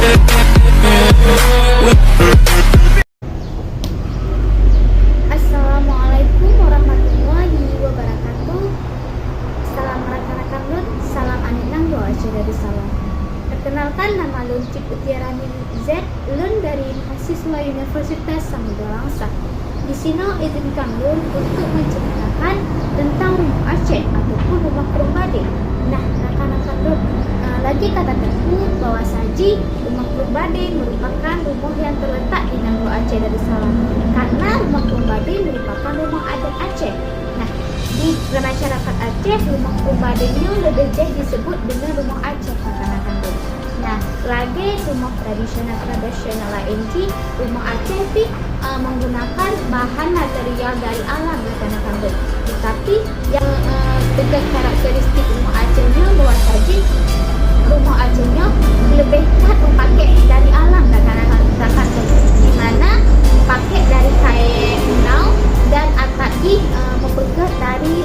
Assalamualaikum warahmatullahi wabarakatuh. Salam rekan-rekan Lun, salam aninang doa dari salam. Perkenalkan, nama Lun Cik Utiarani Z, Lun dari mahasiswa Universitas Samudra Langsa. Di sini izinkan Lun untuk menceritakan tentang rumah Aceh ataupun rumah Perumbade. Nah, rekan-rekan Lun, lagi kata tersebut bahwa saji rumah Perumbade merupakan rumah yang terletak di Nangro Aceh Darussalam, karena rumah Perumbade merupakan rumah adat Aceh. Nah, di masyarakat Aceh, rumah Perumbade ini lebih disebut dengan rumah Aceh, rekan-rekan Lun. Nah, lagi rumah tradisional lain di rumah Aceh ini menggunakan bahan material dari alam, rekan-rekan Lun. Tetapi yang dengan karakteristik rumah Acehnya bahwa saji rumah Acehnya lebih kuat memakai dari alam, rekan-rekan Lun, di mana pakai dari kain unau dan atau mempegat dari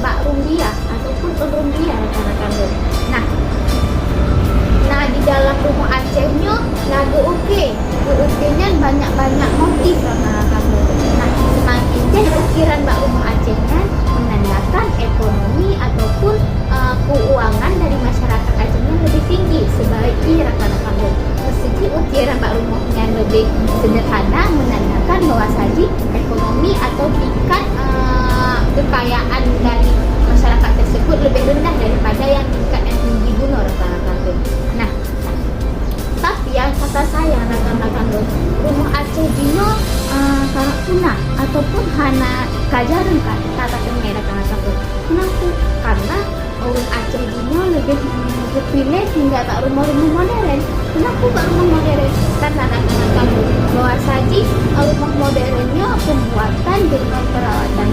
bak rumbia ataupun rumbia, rekan-rekan Lun. Nah, di dalam rumah Acehnya lagu ukirnya banyak motif, rekan-rekan Lun. Nah, semakin jadi ukiran bak rumah Acehnya menandakan ekonomi ataupun keuangan dari masyarakat Acehnya lebih tinggi. Sebaliknya, rekan-rekan Lun, meski ukiran bak rumahnya lebih sederhana menandakan bahwa saji ekonomi atau tingkat kekayaan dari masyarakat tersebut lebih rendah daripada yang tingkat yang tinggi dulu, rekan-rekan Lun. Nah, tapi yang kata saya, rekan-rekan Lun, rumah Aceh dino sangat punah ataupun hana kajaran kata tengah, rekan-rekan Lun. Kenapa? Karena orang Aceh dino lebih pilih tinggal kat rumah-rumah modern. Kenapa kat rumah modern? Karena rekan-rekan Lun, bahwa saji rumah modernnya pembuatan dengan perawatan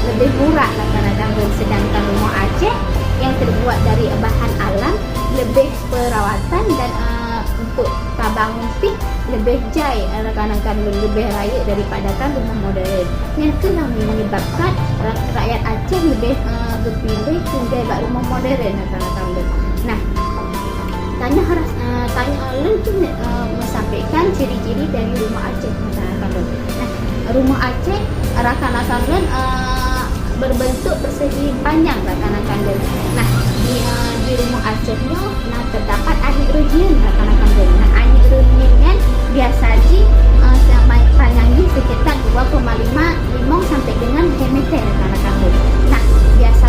lebih murah, rekan-rekan Lun. Sedangkan rumah Aceh yang terbuat dari bahan alam lebih perawatan dan untuk tabang pik lebih jai, rekan-rekan Lun, lebih raya daripada kan rumah modern. Yang itulah menyebabkan rakyat Aceh lebih berpilih tinggal kat rumah modern, rekan-rekan Lun. Nah, tanya Lun tu menyampaikan ciri-ciri dari rumah Aceh, rekan-rekan Lun. Nah, rumah Aceh, rekan-rekan Lun, berbentuk persegi panjang, rekan-rekan Lun. Nah, di rumah Acehnya terdapat anjing rujian, rekan-rekan Lun. Nah, anjing rujian biasa panjangnya sekitar 2,5 sampai dengan 2 meter, rekan-rekan Lun. Nah, biasa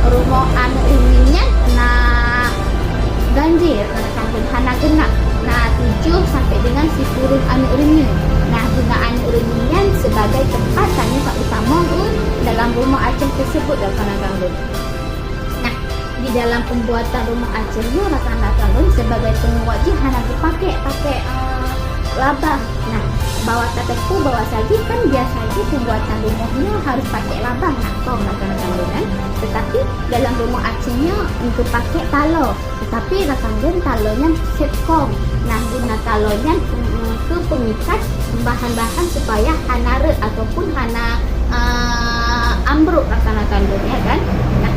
rumah anak rujian ganjil, rekan-rekan Lun, hana genap. Nah, 7 sampai dengan 10 anak rujian. Nah, guna anak rujian sebagai tempat tanya tak utama dalam rumah Aceh tersebut, rekan-rekan Lun. Nah, di dalam pembuatan rumah Acehnya, rekan-rekan Lun, sebagai penguat hana dipakai labang. Nah, bawa teteku bawa saji kan biasa pembuatan rumahnya harus pakai labang, rekan-rekan Lun. Tetapi dalam rumah Acehnya untuk pakai talo. Tetapi rekan Lun, talonya sitkom. Nah, guna talonya ke pengikat bahan-bahan supaya hana ataupun hana ambruk, rekan-rekan Lun, ya kan. Nah,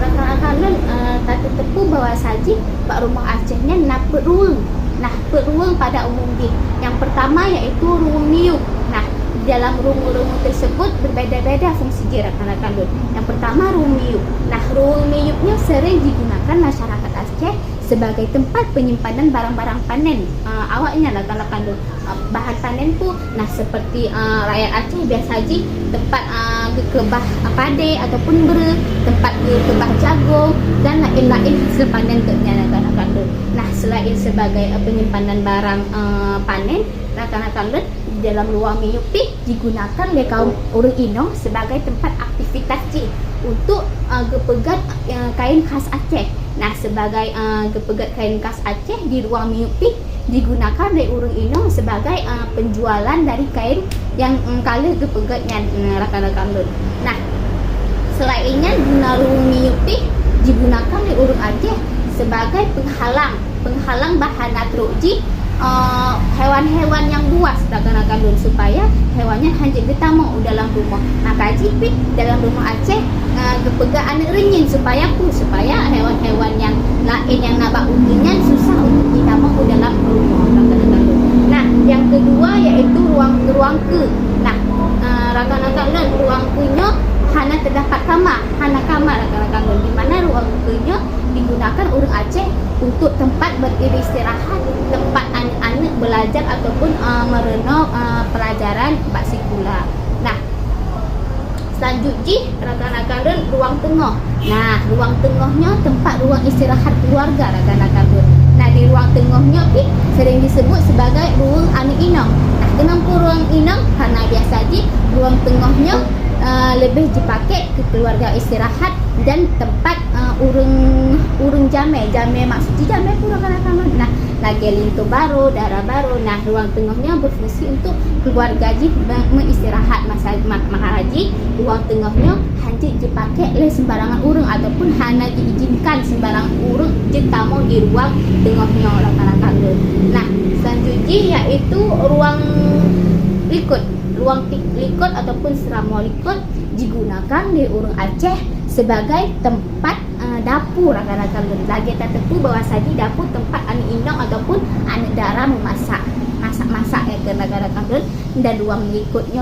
rekan-rekan Lun, tata tepu bawa saji pak rumah Acehnya beruang. Nah, beruang pada umumnya yang pertama yaitu ruang miuk. Nah, dalam ruang-ruang tersebut berbeda-beda fungsi, rekan-rekan Lun. Yang pertama ruang miuk. Nah, ruang miuknya sering digunakan masyarakat Aceh sebagai tempat penyimpanan barang-barang panen awalnya, rekan-rekan Lun. Bahan panen pun, nah seperti rakyat Aceh biasa tempat kebah pade ataupun tempat kebah jagung dan lain-lain hasil panen rekan-rekan Lun. Nah, selain sebagai penyimpanan barang panen, rekan-rekan Lun, dalam ruang miupi digunakan oleh kaum orang Inong sebagai tempat aktivitas untuk gepegat kain khas Aceh. Nah, sebagai gepegat kain khas Aceh di ruang miupi digunakan oleh orang Inong sebagai penjualan dari kain yang kalah gepegatnya, rekan-rekan Lun. Nah, selainnya guna ruang miupi digunakan oleh orang Aceh sebagai penghalang bahana teruji hewan-hewan yang buas, rekan-rekan Lun, supaya hewannya hanya bertamu dalam rumah. Nah, kaji dalam rumah Aceh kepegak anak renying supaya hewan-hewan yang lain yang nabak undinya susah untuk kita mau dalam ruang ke. Nah, rakan-rakan lun, ruang ke-nya hana terdapat kamar, rakan-rakan lun, di mana ruang ke-nya digunakan orang Aceh untuk tempat beristirahat, tempat anak-anak belajar ataupun merenung pelajaran bak sekolah. Nah, selanjutnya rakan-rakan lun, ruang tengah. Nah, ruang tengahnya tempat ruang istirahat keluarga, rakan-rakan lun. Nah, di ruang tengahnya sering disebut sebagai ruang anak inang. Nah, kenapa ruang inang? Karena biasa je ruang tengahnya lebih dipakai ke keluarga istirahat dan tempat urang jamai maksudnya jamai pun rakan-rakan lun. Nah, lagi lintu baru, darah baru. Nah, ruang tengahnya berfungsi untuk keluarga ji mengistirahat masa haji. Ruang tengahnya hanya dipakai oleh sembarangan urang ataupun hanya diizinkan sembarangan urang je tamu di ruang tengahnya, rakan-rakan lun. Nah, selanjutnya yaitu ruang likut. Ruang likut ataupun serama likut digunakan di urang Aceh sebagai tempat dapur, rakan-rakan lun. Lagi tertentu bahwa saja dapur tempat anak indang ataupun anak dara memasak ya rakan-rakan lun. Dan ruang likutnya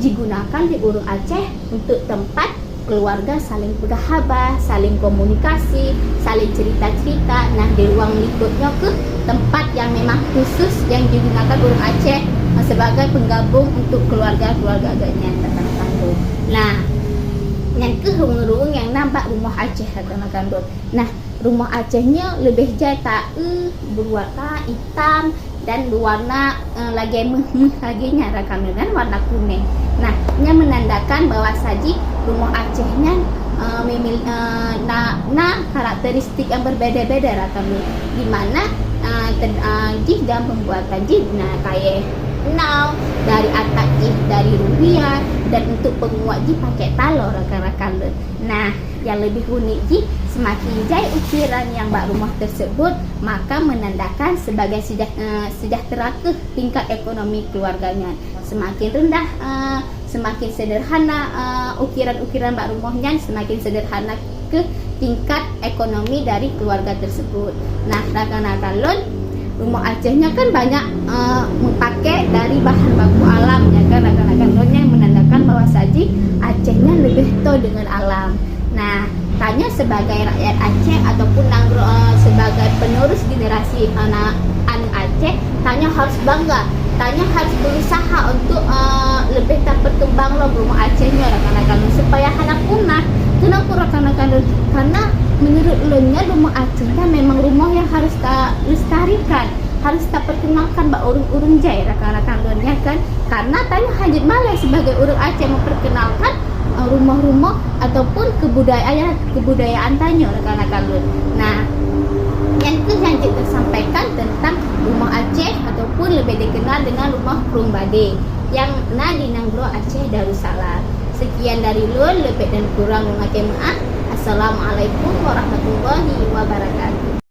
digunakan di urang Aceh untuk tempat keluarga saling bersahabat, saling komunikasi, saling cerita-cerita. Nah, di ruang likutnya ke tempat yang memang khusus yang digunakan urang Aceh sebagai penggabung untuk keluarga-keluarga agaknya, rakan-rakan lun. Nah, yang ke ruang-ruang yang nampak rumah Aceh, rakan-rakan lun. Nah, rumah Acehnya lebih jata berwarna hitam dan berwarna laginya rakan lun, dan warna kuning. Nah, ini menandakan bahwa saji rumah Acehnya memiliki karakteristik yang berbeda-beda, rakan lun. Di mana di dalam pembuatan nah kayak dari atap dari rupiah, dan untuk penguat pakai talor, rakan-rakan lun. Nah, yang lebih unik semakin jauh ukiran yang bak rumah tersebut, maka menandakan sebagai sejahtera ke tingkat ekonomi keluarganya. Semakin rendah, semakin sederhana ukiran-ukiran bak rumahnya, semakin sederhana ke tingkat ekonomi dari keluarga tersebut. Nah, rakan-rakan lun, rumah Acehnya kan banyak memakai dari bahan baku alam, ya kan rakan-rakan lun, yang menandakan bahwa saji Acehnya lebih tahu dengan alam. Nah, tanya sebagai rakyat Aceh ataupun sebagai penerus generasi anak Aceh, tanya harus bangga, tanya harus berusaha untuk lebih tak berkembang loh rumah Acehnya, rakan-rakan lun, supaya anak punah. Kenapa, rakan-rakan lun? Karena menurut lunnya rumah Acehnya memang rumah yang harus kita lestarikan, harus kita perkenalkan bak urung-urung jai, rakan-rakan lun, ya kan. Karena tanya hajat malai sebagai urung Aceh memperkenalkan rumah-rumah ataupun kebudayaan tanya, rakan-rakan lun. Nah, yang tersampaikan tentang rumah Aceh ataupun lebih dikenal dengan rumah Prung Bade yang di Nanggro Aceh Darussalam. Sekian dari lun, lebih dan kurang memakai maaf. Assalamualaikum warahmatullahi wabarakatuh.